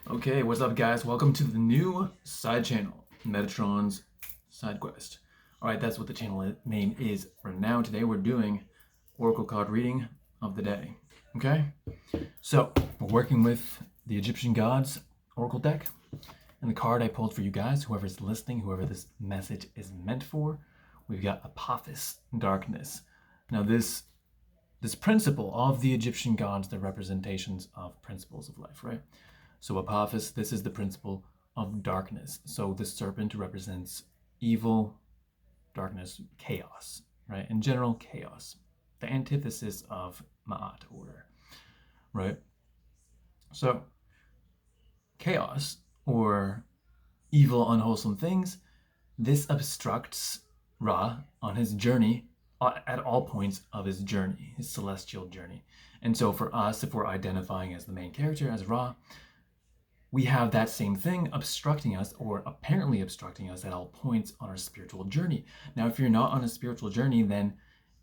Okay, what's up, guys? Welcome to the new side channel, Metatron's Side Quest. Alright, that's what the channel name is for now. Today we're doing Oracle card reading of the day. Okay? So, we're working with the Egyptian Gods Oracle deck. And the card I pulled for you guys, whoever's listening, whoever this message is meant for, we've got Apophis, Darkness. Now this principle of the Egyptian gods, they're representations of principles of life, right? So Apophis, this is the principle of darkness. So the serpent represents evil, darkness, chaos, right? In general, chaos. The antithesis of Ma'at, order, right? So chaos, or evil, unwholesome things, this obstructs Ra on his journey at all points of his journey, his celestial journey. And so for us, if we're identifying as the main character, as Ra, we have that same thing obstructing us, or apparently obstructing us, at all points on our spiritual journey. Now, if you're not on a spiritual journey, then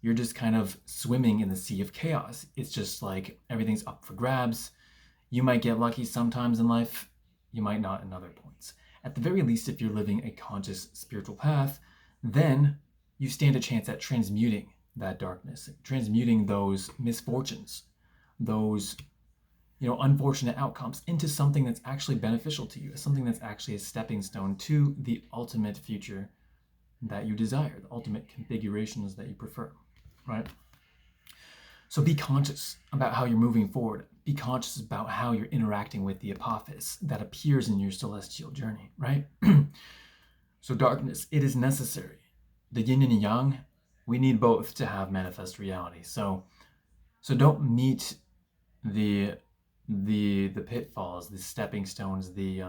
you're just kind of swimming in the sea of chaos. It's just like everything's up for grabs. You might get lucky sometimes in life, you might not in other points. At the very least, if you're living a conscious spiritual path, then you stand a chance at transmuting that darkness, transmuting those misfortunes, those unfortunate outcomes into something that's actually beneficial to you, something that's actually a stepping stone to the ultimate future that you desire, the ultimate configurations that you prefer, right? So be conscious about how you're moving forward. Be conscious about how you're interacting with the Apophis that appears in your celestial journey, right? So darkness, it is necessary. The yin and yang, we need both to have manifest reality. So don't meet the pitfalls, the stepping stones, the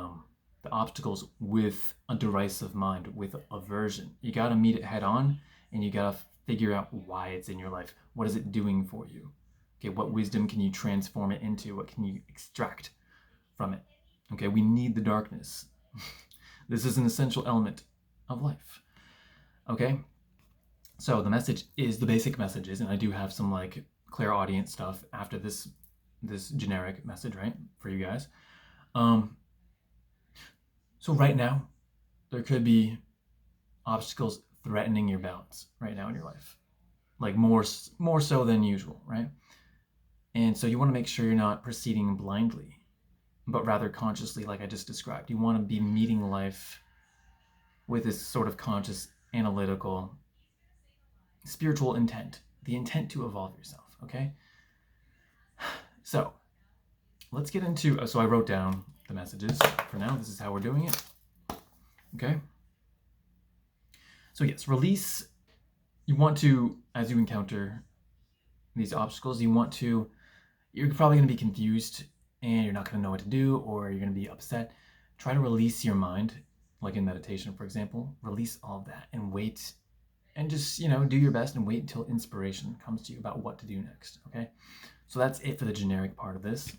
obstacles with a derisive mind, with aversion. You got to meet it head on, and you got to figure out why it's in your life. What is it doing for you? Okay, what wisdom can you transform it into? What can you extract from it? Okay, we need the darkness. This is an essential element of life. Okay, so the message is, the basic messages, and I do have some like clairaudience stuff after this generic message, right, for you guys. So right now, there could be obstacles threatening your balance right now in your life, like more so than usual, right? And so you want to make sure you're not proceeding blindly, but rather consciously, like I just described. You want to be meeting life with this sort of conscious, analytical, spiritual intent, the intent to evolve yourself, okay? So let's get into, so I wrote down the messages for now. This is how we're doing it, okay? So yes, release. You want to, as you encounter these obstacles, you're probably going to be confused, and you're not going to know what to do, or you're going to be upset. Try to release your mind, like in meditation, for example. Release all of that and wait, and just, do your best and wait until inspiration comes to you about what to do next, okay? So that's it for the generic part of this.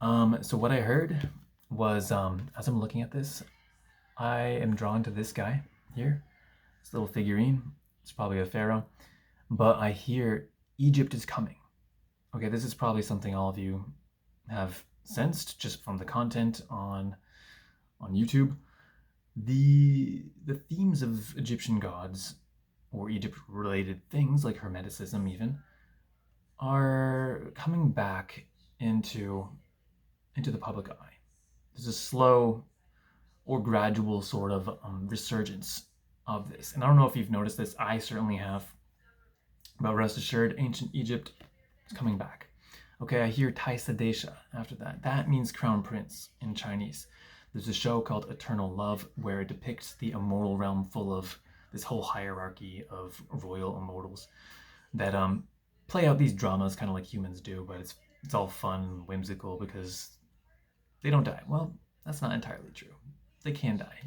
So what I heard was, as I'm looking at this, I am drawn to this guy here, this little figurine. It's probably a pharaoh, but I hear Egypt is coming. Okay, this is probably something all of you have sensed just from the content on YouTube. The themes of Egyptian gods, or Egypt-related things like Hermeticism even, are coming back into the public eye. There's a slow or gradual sort of resurgence of this. And I don't know if you've noticed this, I certainly have, but rest assured, ancient Egypt is coming back. Okay, I hear Taisa Desha after that. That means crown prince in Chinese. There's a show called Eternal Love where it depicts the immortal realm full of this whole hierarchy of royal immortals that play out these dramas kind of like humans do, but it's all fun and whimsical because they don't die. Well, that's not entirely true. They can die,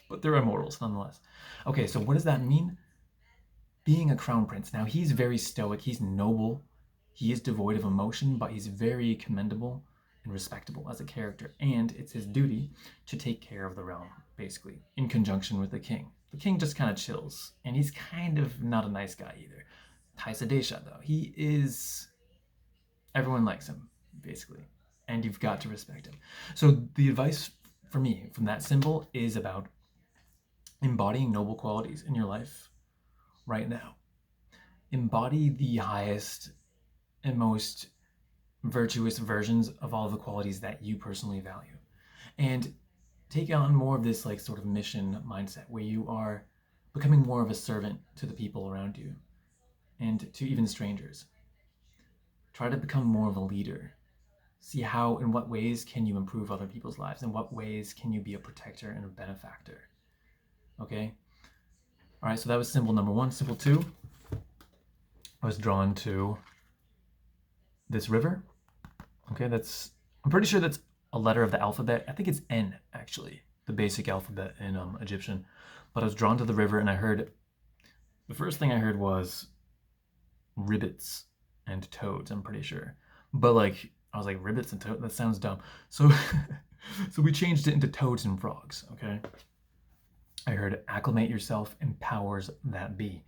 but they're immortals nonetheless. Okay, so what does that mean? Being a crown prince. Now, he's very stoic, he's noble, he is devoid of emotion, but he's very commendable and respectable as a character, and it's his duty to take care of the realm, basically, in conjunction with the king. The king just kind of chills, and he's kind of not a nice guy either. Taisa Desha, though, everyone likes him, basically. and you've got to respect him. So the advice for me from that symbol is about embodying noble qualities in your life right now. Embody the highest and most virtuous versions of all the qualities that you personally value. And take on more of this like sort of mission mindset where you are becoming more of a servant to the people around you and to even strangers. Try to become more of a leader. See how, in what ways can you improve other people's lives? In what ways can you be a protector and a benefactor? Okay? All right, so that was symbol number 1. Symbol 2, I was drawn to this river. Okay, I'm pretty sure that's a letter of the alphabet. I think it's N, actually, the basic alphabet in Egyptian. But I was drawn to the river, and the first thing I heard was ribbits and toads, I'm pretty sure. But like, I was like, ribbits and toads? That sounds dumb. So, so we changed it into toads and frogs, okay? I heard acclimate yourself and powers that be.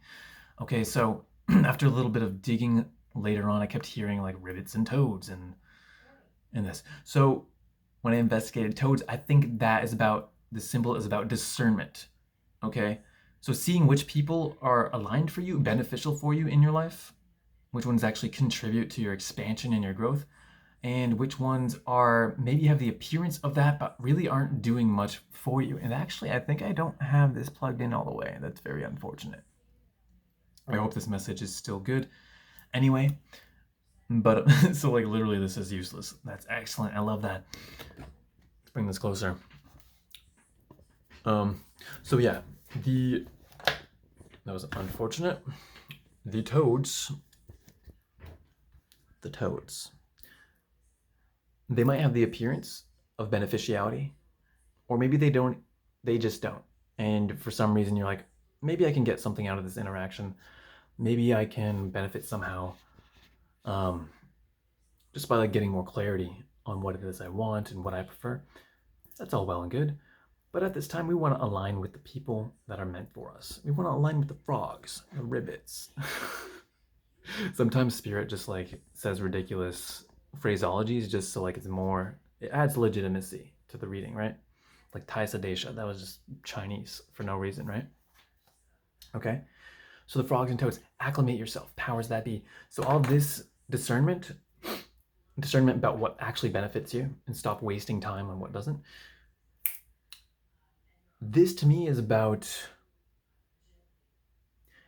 Okay, so after a little bit of digging later on, I kept hearing like ribbits and toads and this. So when I investigated toads, I think the symbol is about discernment, okay? So seeing which people are aligned for you, beneficial for you in your life, which ones actually contribute to your expansion and your growth, and which ones are maybe have the appearance of that, but really aren't doing much for you. And actually, I think I don't have this plugged in all the way. That's very unfortunate. I hope this message is still good. Anyway, but so like literally this is useless. That's excellent. I love that. Let's bring this closer. So yeah, that was unfortunate. The toads, they might have the appearance of beneficiality, or maybe they just don't. And for some reason you're like, maybe I can get something out of this interaction. Maybe I can benefit somehow, just by like getting more clarity on what it is I want and what I prefer. That's all well and good. But at this time, we want to align with the people that are meant for us. We want to align with the frogs, the ribbits. Sometimes spirit just like says ridiculous phraseologies just so like it adds legitimacy to the reading, right? Like Taisa Desha, that was just Chinese for no reason, right? Okay, so the frogs and toads, acclimate yourself, powers that be. So all this discernment about what actually benefits you and stop wasting time on what doesn't. This to me is about,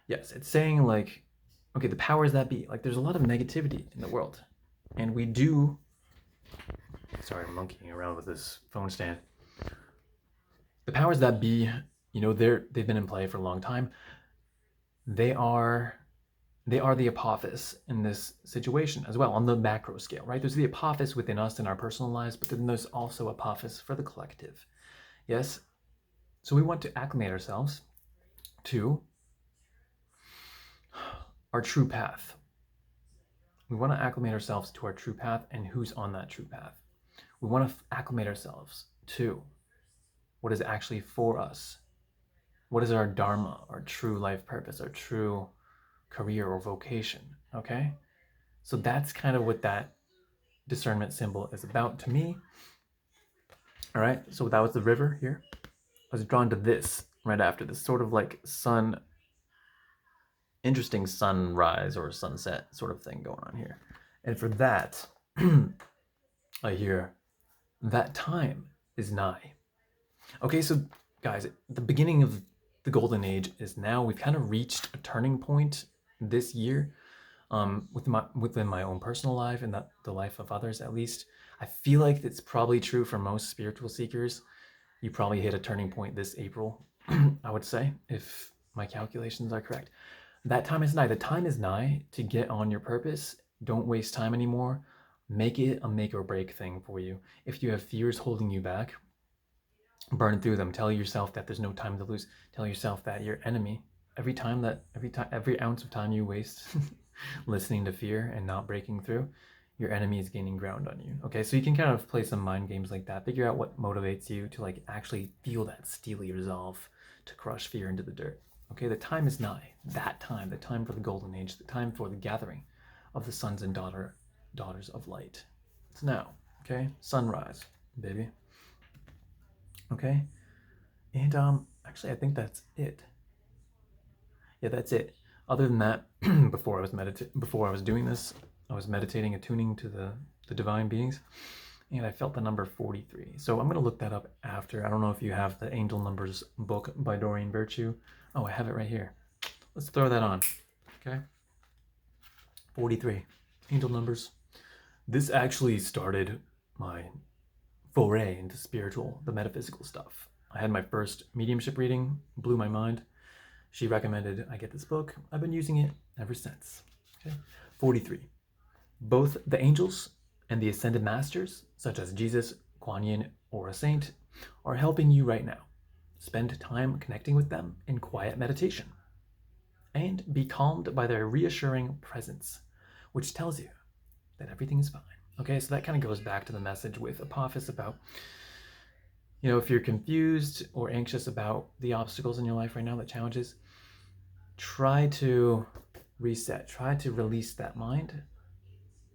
yes, it's saying like, okay, the powers that be, like there's a lot of negativity in the world. And we do, sorry, I'm monkeying around with this phone stand. The powers that be, they've been in play for a long time. They are the Apophis in this situation as well on the macro scale, right? There's the Apophis within us in our personal lives, but then there's also Apophis for the collective. Yes? So we want to acclimate ourselves to our true path. We want to acclimate ourselves to our true path and who's on that true path. We want to acclimate ourselves to what is actually for us. What is our dharma, our true life purpose, our true career or vocation, okay? So that's kind of what that discernment symbol is about to me. All right, so that was the river here. I was drawn to this right after this sort of like interesting sunrise or sunset sort of thing going on here. And for that, I hear that time is nigh. Okay, so guys, the beginning of the golden age is now. We've kind of reached a turning point this year within my own personal life and the life of others at least. I feel like it's probably true for most spiritual seekers. You probably hit a turning point this April, I would say, if my calculations are correct. That time is nigh. The time is nigh to get on your purpose. Don't waste time anymore. Make it a make or break thing for you. If you have fears holding you back, burn through them. Tell yourself that there's no time to lose. Tell yourself that your enemy, every ounce of time you waste listening to fear and not breaking through, your enemy is gaining ground on you. Okay, so you can kind of play some mind games like that. Figure out what motivates you to like actually feel that steely resolve to crush fear into the dirt. Okay, the time is nigh. That time, the time for the golden age, the time for the gathering of the sons and daughters of light. It's now. Okay, sunrise, baby. Okay, and actually, I think that's it. Yeah, that's it. Other than that, before I was doing this, I was meditating, attuning to the divine beings, and I felt the number 43. So I'm gonna look that up after. I don't know if you have the Angel Numbers book by Doreen Virtue. Oh, I have it right here. Let's throw that on. Okay. 43. Angel Numbers. This actually started my foray into the metaphysical stuff. I had my first mediumship reading, blew my mind. She recommended I get this book. I've been using it ever since. Okay. 43. Both the angels and the ascended masters, such as Jesus, Kuan Yin, or a saint, are helping you right now. Spend time connecting with them in quiet meditation and be calmed by their reassuring presence, which tells you that everything is fine. Okay, so that kind of goes back to the message with Apophis about, if you're confused or anxious about the obstacles in your life right now, the challenges, try to reset, try to release that mind,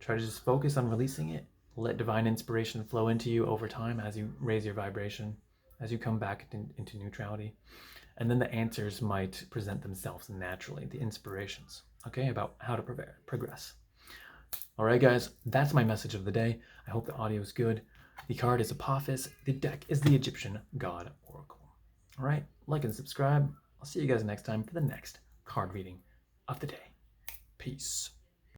try to just focus on releasing it, let divine inspiration flow into you over time as you raise your vibration, as you come back into neutrality. And then the answers might present themselves naturally, the inspirations, okay, about how to progress. All right, guys, that's my message of the day. I hope the audio is good. The card is Apophis. The deck is the Egyptian God Oracle. All right, like and subscribe. I'll see you guys next time for the next card reading of the day. Peace.